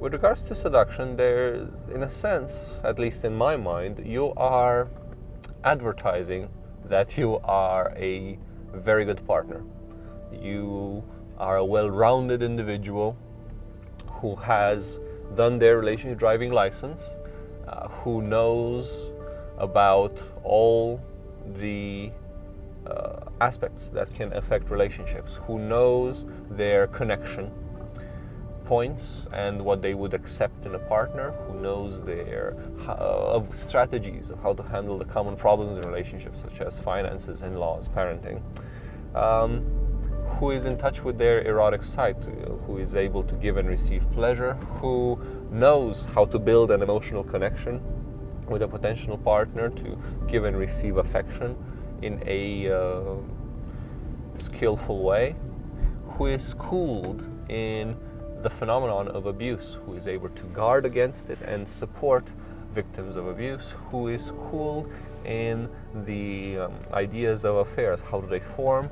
With regards to seduction, there, in a sense, at least in my mind, you are advertising that you are a very good partner. You are a well-rounded individual who has done their relationship driving license, who knows about all the aspects that can affect relationships, who knows their connection points and what they would accept in a partner, who knows their strategies of how to handle the common problems in relationships, such as finances, in-laws, parenting, who is in touch with their erotic side, who is able to give and receive pleasure, who knows how to build an emotional connection with a potential partner, to give and receive affection in a skillful way, who is schooled in the phenomenon of abuse, who is able to guard against it and support victims of abuse, who is schooled in the ideas of affairs, how do they form,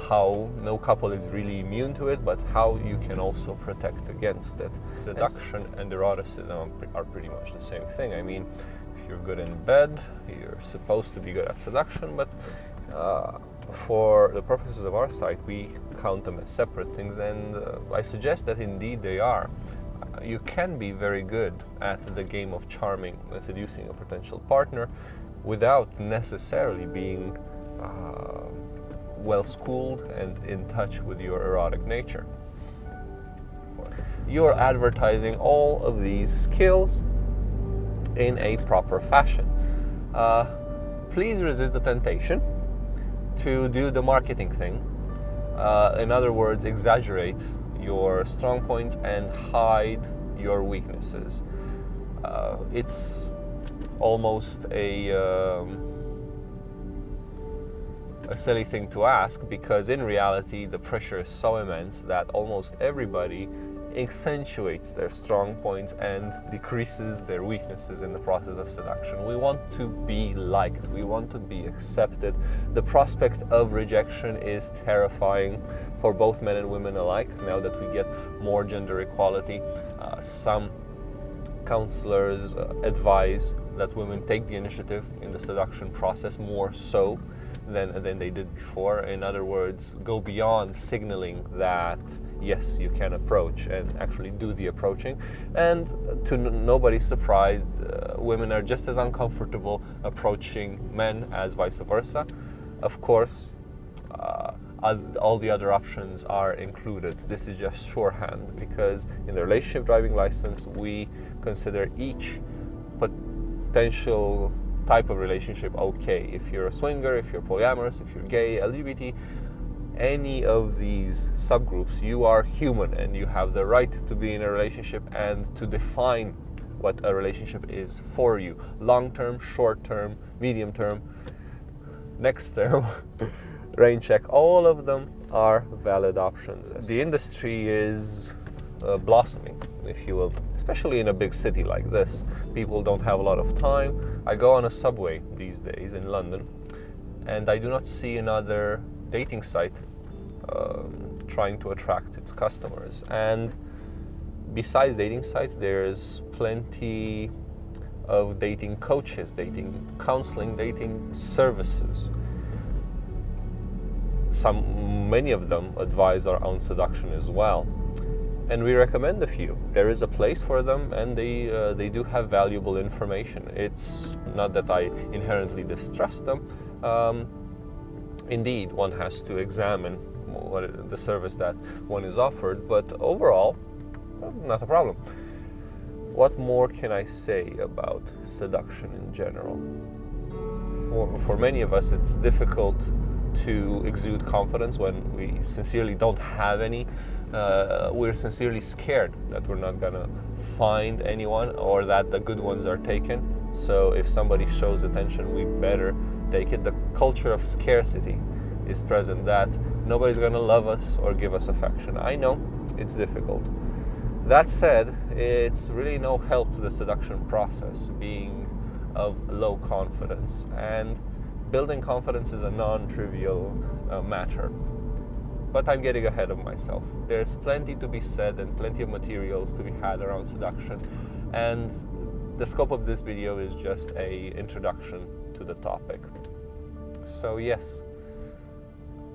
how no couple is really immune to it, but how you can also protect against it. Seduction and eroticism are pretty much the same thing. I mean, if you're good in bed, you're supposed to be good at seduction, but for the purposes of our site, we count them as separate things, and I suggest that indeed they are. You can be very good at the game of charming and seducing a potential partner without necessarily being well schooled and in touch with your erotic nature. You're advertising all of these skills in a proper fashion. Please resist the temptation to do the marketing thing. In other words, exaggerate your strong points and hide your weaknesses. It's almost a silly thing to ask, because in reality the pressure is so immense that almost everybody accentuates their strong points and decreases their weaknesses in the process of seduction. We want to be liked, we want to be accepted. The prospect of rejection is terrifying for both men and women alike now that we get more gender equality. Some counselors advise that women take the initiative in the seduction process more so than they did before. In other words, go beyond signaling that yes, you can approach, and actually do the approaching. And to nobody's surprise, women are just as uncomfortable approaching men as vice versa. Of course, all the other options are included. This is just shorthand, because in the relationship driving license we consider each potential type of relationship okay. If you're a swinger, if you're polyamorous, if you're gay, LGBT, any of these subgroups, you are human and you have the right to be in a relationship and to define what a relationship is for you. Long-term, short-term, medium-term, next term, rain check, all of them are valid options. The industry is blossoming, if you will, especially in a big city like this. People don't have a lot of time. I go on a subway these days in London and I do not see another dating site trying to attract its customers. And besides dating sites, there's plenty of dating coaches, dating counseling, dating services. Many of them advise our own seduction as well, and we recommend a few. There is a place for them, and they do have valuable information. It's not that I inherently distrust them. Indeed, one has to examine the service that one is offered, but overall, not a problem. What more can I say about seduction in general? For many of us, it's difficult to exude confidence when we sincerely don't have any. We're sincerely scared that we're not gonna find anyone, or that the good ones are taken. So if somebody shows attention, we better take it. The culture of scarcity is present, that nobody's gonna love us or give us affection. I know it's difficult. That said, it's really no help to the seduction process being of low confidence, and building confidence is a non-trivial matter. But I'm getting ahead of myself. There's plenty to be said and plenty of materials to be had around seduction, and the scope of this video is just an introduction to the topic. So yes,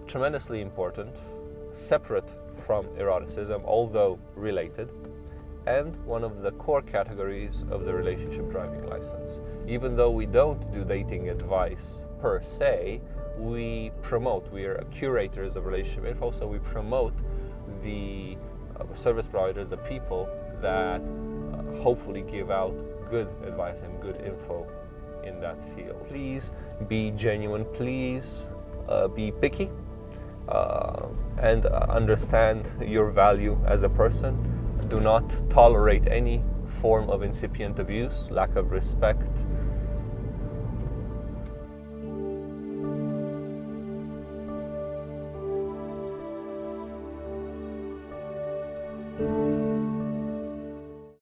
tremendously important, separate from eroticism, although related, and one of the core categories of the relationship driving license. Even though we don't do dating advice per se, we are curators of relationship info, so we promote the service providers, the people that hopefully give out good advice and good info in that field. Please be genuine, please be picky, and understand your value as a person. Do not tolerate any form of incipient abuse, lack of respect.